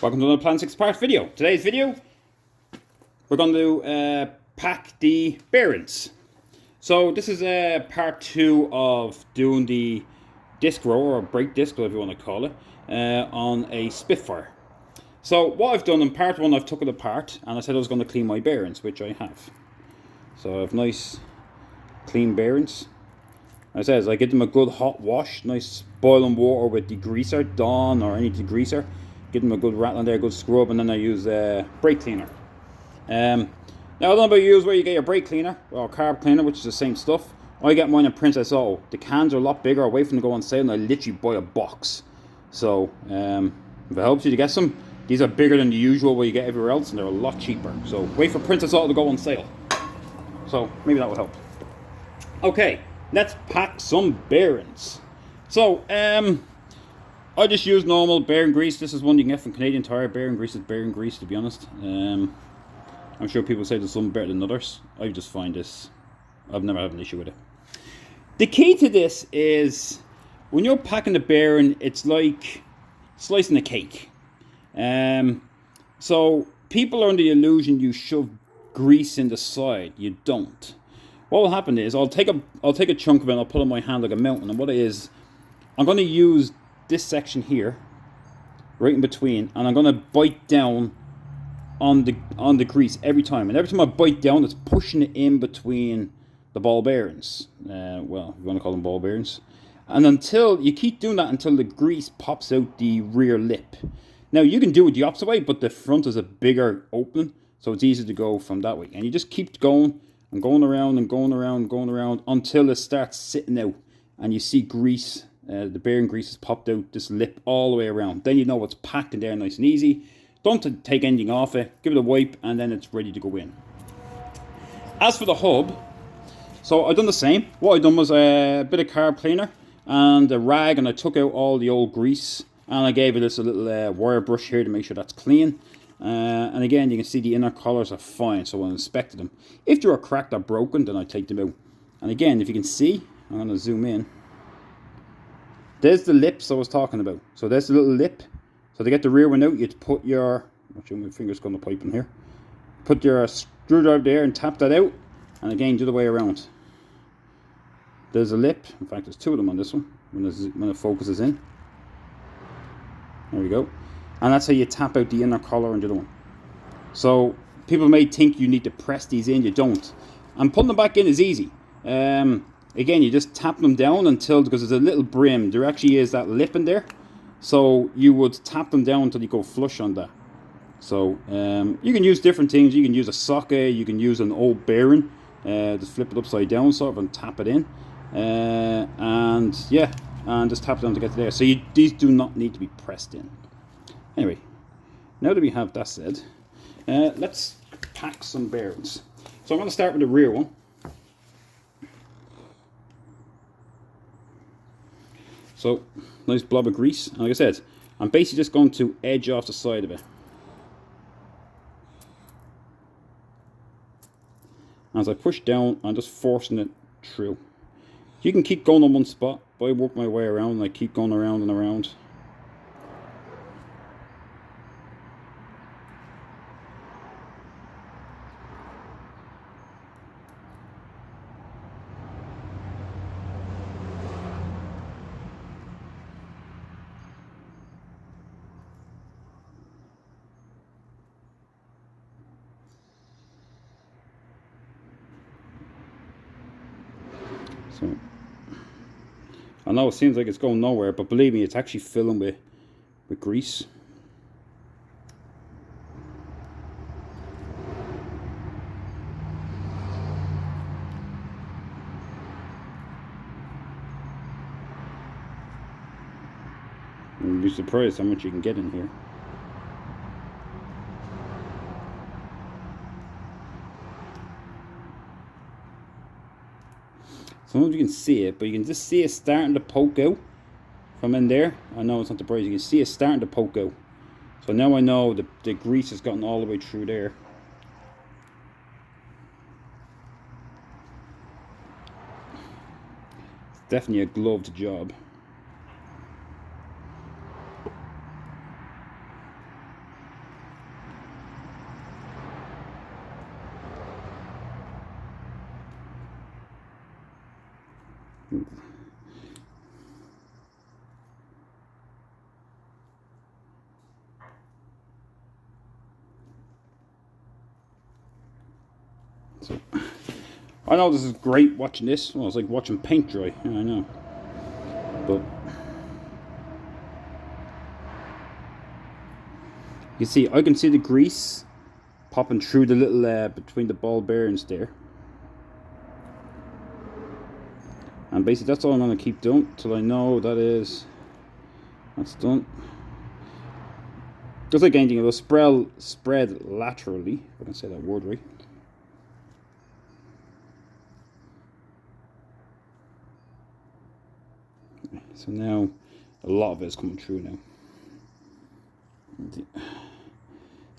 Welcome to another Plan 6 part video. Today's video, we're going to pack the bearings. So this is part 2 of doing the disc rotor, or brake disc, whatever you want to call it, on a Spitfire. So what I've done in part 1, I've took it apart and I said I was going to clean my bearings, which I have. So I have nice clean bearings. As I said, I give them a good hot wash, nice boiling water with degreaser, Dawn or any degreaser. Give them a good rattle in there, good scrub, and then I use brake cleaner. Now I don't know about you where you get your brake cleaner or carb cleaner, which is the same stuff. I get mine in Princess Auto. The cans are a lot bigger, away from them to go on sale, and I literally buy a box. So if it helps you to get some, these are bigger than the usual where you get everywhere else, and they're a lot cheaper. So wait for Princess Auto to go on sale. So maybe that will help. Okay, let's pack some bearings. So I just use normal bearing grease. This is one you can get from Canadian Tire. Bearing grease is bearing grease, to be honest. I'm sure people say there's some better than others. I just find this, I've never had an issue with it. The key to this is when you're packing the bearing, it's like slicing a cake. So people are under the illusion you shove grease in the side. You don't. What will happen is I'll take a chunk of it and I'll put it on my hand like a mountain. And what it is, I'm going to use this section here, right in between, and I'm going to bite down on the grease every time. And every time I bite down, it's pushing it in between the ball bearings. Well, you want to call them ball bearings. And until you keep doing that until the grease pops out the rear lip. Now you can do it the opposite way, but the front is a bigger opening, so it's easy to go from that way. And you just keep going and going around and going around and going around until it starts sitting out, and you see grease. The bearing grease has popped out this lip all the way around. Then you know it's packed in there nice and easy. Don't take anything off it. Give it a wipe and then it's ready to go in. As for the hub, so I done the same. What I done was a bit of carb cleaner and a rag, and I took out all the old grease and I gave it this a little wire brush here to make sure that's clean. And again, you can see the inner collars are fine, so I inspected them. If they are cracked or broken, then I take them out. And again, if you can see, I'm going to zoom in. There's the lips I was talking about. So there's the little lip. So to get the rear one out, you'd put your, actually my finger's going to pipe in here. Put your screwdriver there and tap that out. And again, do the way around. There's a lip. In fact, there's two of them on this one when it focuses in. There we go. And that's how you tap out the inner collar and the other one. So people may think you need to press these in. You don't. And putting them back in is easy. Again, you just tap them down until, because there's a little brim, there actually is that lip in there. So you would tap them down until you go flush on that. So you can use different things. You can use a socket, you can use an old bearing, just flip it upside down sort of and tap it in. And yeah, and just tap it down to get to there. So these do not need to be pressed in. Anyway, now that we have that said, let's pack some bearings. So I'm going to start with the rear one. So, nice blob of grease. And like I said, I'm basically just going to edge off the side of it. As I push down, I'm just forcing it through. You can keep going on one spot, but I work my way around and I keep going around and around. So, I know it seems like it's going nowhere, but believe me, it's actually filling with grease. You'd be surprised how much you can get in here. I don't know if you can see it, but you can just see it starting to poke out from in there. I know it's not the bright, you can see it starting to poke out. So now I know the grease has gotten all the way through there. It's definitely a gloved job. So, I know this is great watching this. Well, it's like watching paint dry. Yeah, I know. But you see, I can see the grease popping through the little between the ball bearings there. And basically that's all I'm going to keep doing till I know that's done. Just like anything, it will spread laterally, if I can say that word right. So now a lot of it is coming through now.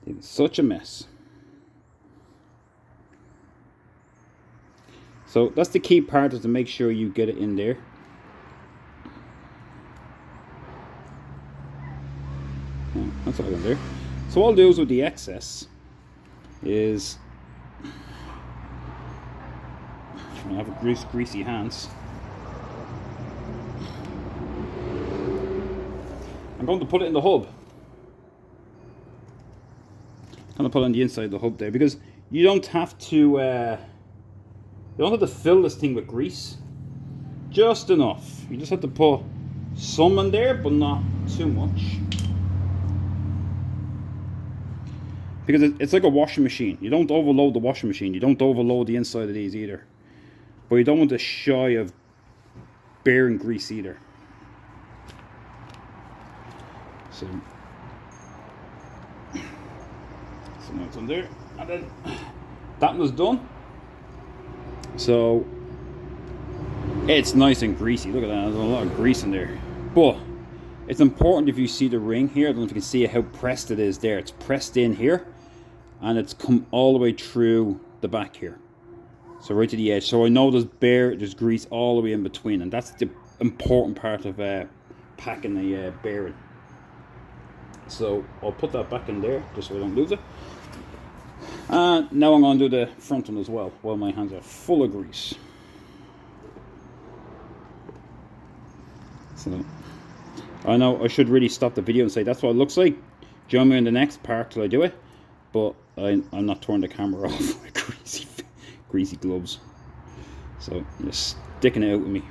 It's such a mess. So that's the key part, is to make sure you get it in there. Yeah, that's all in there. So what I'll do is, with the excess is, I have greasy hands. I'm going to put it in the hub. I'm going to put it on the inside of the hub there, because you don't have to fill this thing with grease. Just enough. You just have to put some in there, but not too much. Because it's like a washing machine. You don't overload the washing machine. You don't overload the inside of these either. But you don't want to shy of bearing grease either. So now it's on there. And then that was done. So it's nice and greasy. Look at that. There's a lot of grease in there. But it's important, if you see the ring here, I don't know if you can see how pressed it is there. It's pressed in here, and it's come all the way through the back here. So right to the edge. So I know there's grease all the way in between, and that's the important part of packing the bearing. So I'll put that back in there just so I don't lose it. And now I'm going to do the front one as well, while my hands are full of grease. So I know I should really stop the video and say that's what it looks like. Join me in the next part till I do it. But I'm not turning the camera off with greasy gloves. So I'm just sticking it out with me.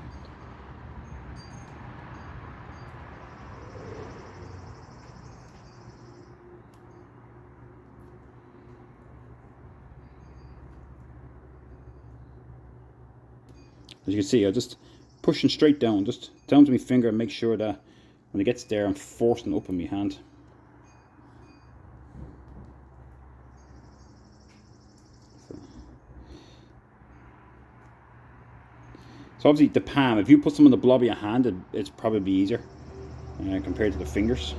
As you can see, I'm just pushing straight down, just down to my finger, and make sure that when it gets there, I'm forcing it up in my hand. So obviously the palm, if you put some in the blob of your hand, it's probably easier compared to the fingers.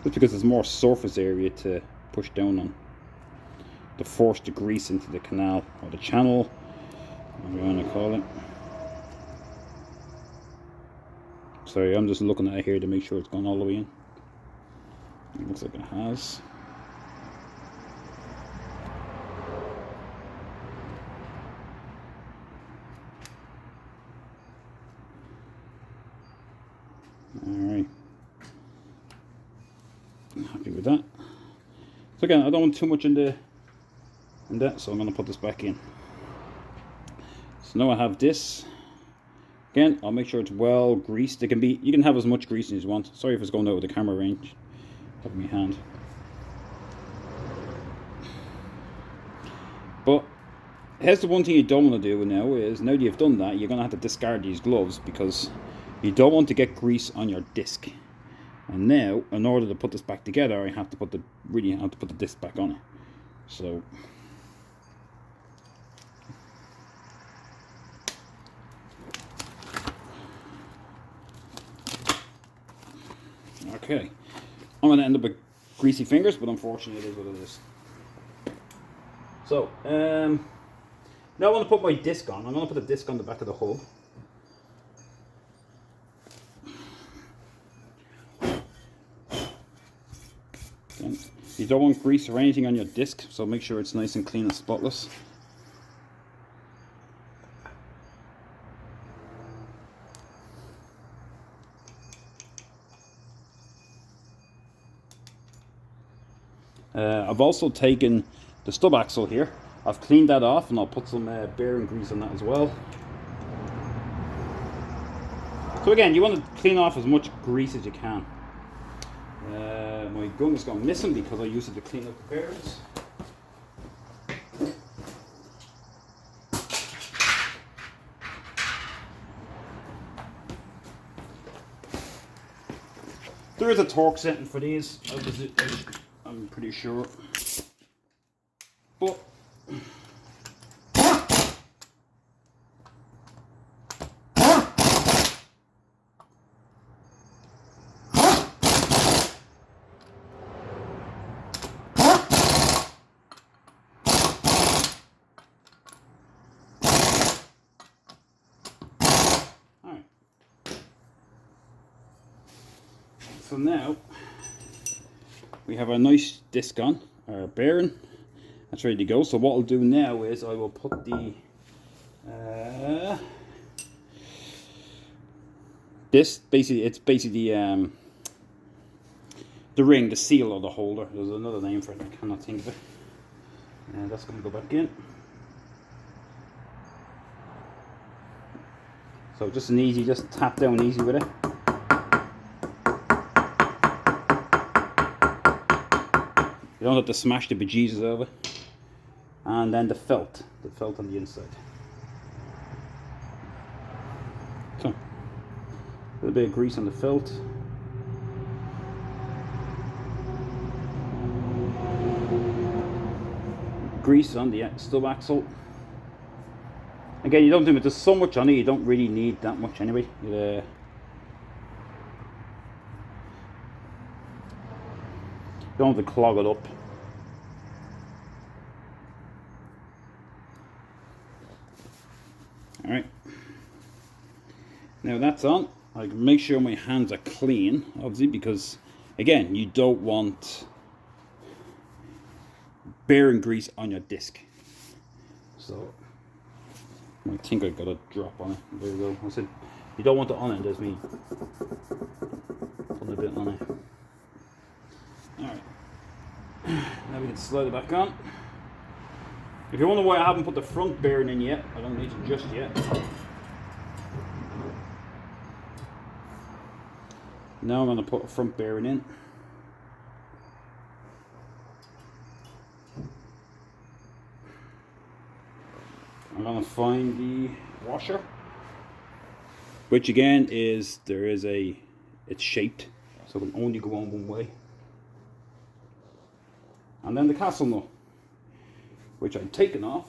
Just because there's more surface area to push down on, to force the grease into the canal, or the channel, whatever you want to call it. Sorry, I'm just looking at it here to make sure it's gone all the way in. It looks like it has. Alright. Happy with that. So again, I don't want too much in that, so I'm going to put this back in. So now I have this. Again, I'll make sure it's well greased. You can have as much grease as you want. Sorry if it's going out of the camera range of my hand. But here's the one thing you don't want to do now, is now that you've done that, you're going to have to discard these gloves, because you don't want to get grease on your disc. And now, in order to put this back together, I have to put the disc back on it. So okay, I'm going to end up with greasy fingers, but unfortunately it is what it is. So now I want to put my disc on. I'm going to put the disc on the back of the hub. You don't want grease or anything on your disc, so make sure it's nice and clean and spotless. I've also taken the stub axle here. I've cleaned that off, and I'll put some bearing grease on that as well. So again, you want to clean off as much grease as you can. My gun has gone missing because I used it to clean up the bearings. There is a torque setting for these, I'm pretty sure. But so now we have a nice disc on, our bearing, that's ready to go. So what I'll do now is I will put the this it's basically the ring, the seal or the holder. There's another name for it, I cannot think of it. And that's going to go back in. So just an easy, just tap down easy with it. You don't have to smash the bejesus over. And then the felt on the inside. So, a little bit of grease on the felt. Grease on the stub axle. Again, you don't do it. There's so much on it. You don't really need that much anyway. You don't have to clog it up. Alright. Now that's on. I can make sure my hands are clean, obviously, because again, you don't want bearing grease on your disc. So I think I got a drop on it. There we go. I said you don't want it on it. There's me putting a bit on it. Alright. Now we can slide it back on. If you wonder why I haven't put the front bearing in yet, I don't need to just yet. Now I'm going to put a front bearing in. I'm going to find the washer, which again is, it's shaped, so it can only go on one way. And then the castle nut, which I've taken off,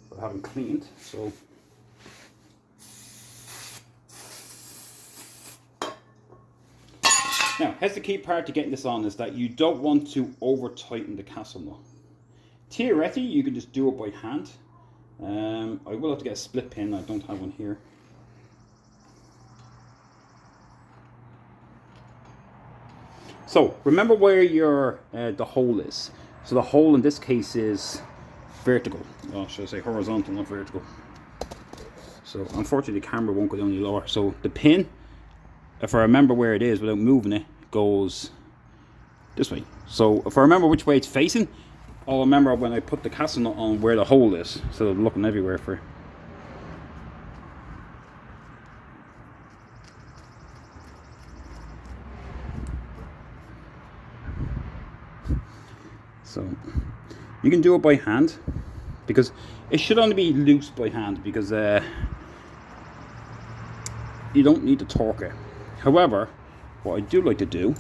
but I haven't cleaned, so. Now, here's the key part to getting this on, is that you don't want to over tighten the castle nut. Theoretically, you can just do it by hand. I will have to get a split pin, I don't have one here. So, remember where your the hole is. So the hole in this case is vertical. Oh, should I say horizontal, not vertical. So, unfortunately the camera won't go down any lower. So, the pin, if I remember where it is without moving it, goes this way. So, if I remember which way it's facing, I'll remember when I put the castle nut on where the hole is, instead of looking everywhere for it. So you can do it by hand, because it should only be loose by hand, because you don't need to torque it. However, what I do like to do,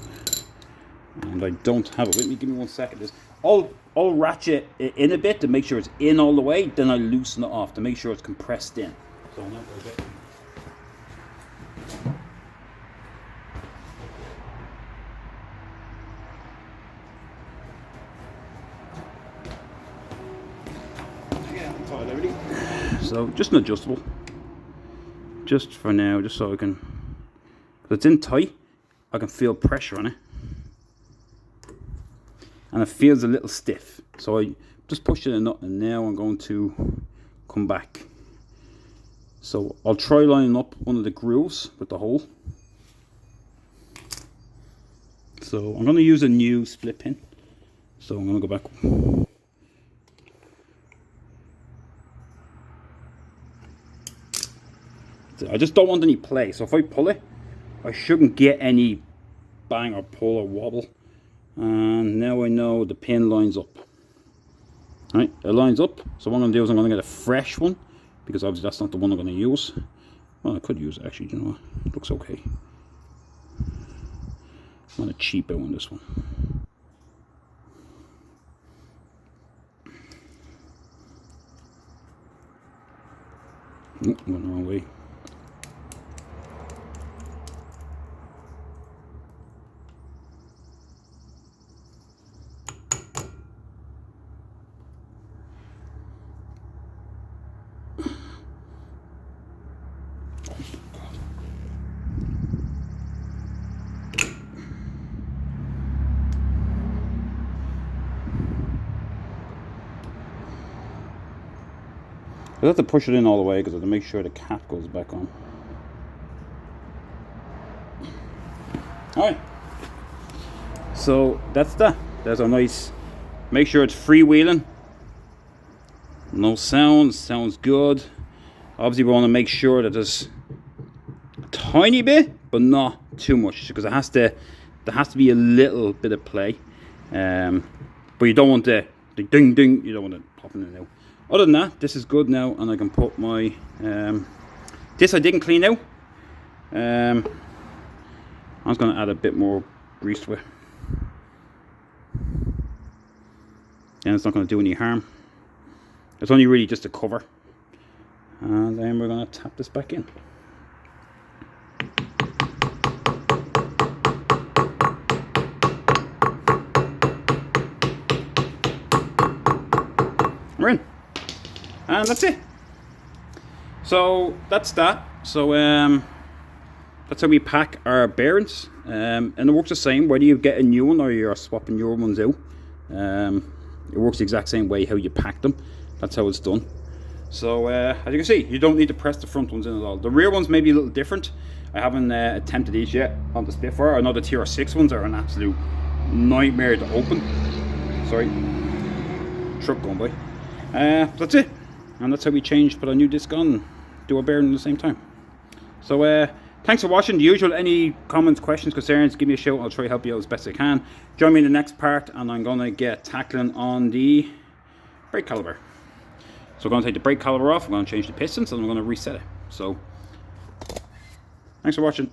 and I don't have it with me, give me 1 second, is I'll ratchet it in a bit to make sure it's in all the way, then I loosen it off to make sure it's compressed in. So now so just an adjustable, just for now, just so I can, because it's in tight, I can feel pressure on it, and it feels a little stiff. So I just pushed in a nut, and now I'm going to come back. So I'll try lining up one of the grooves with the hole. So I'm going to use a new split pin. So I'm going to go back. I just don't want any play. So if I pull it, I shouldn't get any bang or pull or wobble. And now I know the pin lines up. Right, it lines up. So what I'm going to do is I'm going to get a fresh one, because obviously that's not the one I'm going to use. Well, I could use it actually, you know what? It looks okay. I'm going to cheap out on this one. Nope, I'm going the wrong way. I have to push it in all the way because I have to make sure the cap goes back on. Alright, so that's that. There's a nice, make sure it's freewheeling. No sounds, sounds good. Obviously we want to make sure that there's a tiny bit, but not too much, because there has to be a little bit of play. But you don't want the ding ding, you don't want it popping in and out. Other than that, this is good now, and I can put my, this I didn't clean out. I'm just going to add a bit more grease to it. And it's not going to do any harm. It's only really just a cover. And then we're going to tap this back in. We're in. And that's it. So that's that. So that's how we pack our bearings. And it works the same whether you get a new one or you're swapping your ones out. It works the exact same way how you pack them. That's how it's done. So as you can see, you don't need to press the front ones in at all. The rear ones may be a little different. I haven't attempted these yet on the Spitfire. I know the TR6 ones are an absolute nightmare to open. Sorry, truck going by. That's it. And that's how we put a new disc on and do a bearing at the same time. So thanks for watching. The usual, any comments, questions, concerns, give me a shout. I'll try to help you out as best I can. Join me in the next part, and I'm going to get tackling on the brake caliper. So I'm going to take the brake caliper off, I'm going to change the pistons, and I'm going to reset it. So thanks for watching.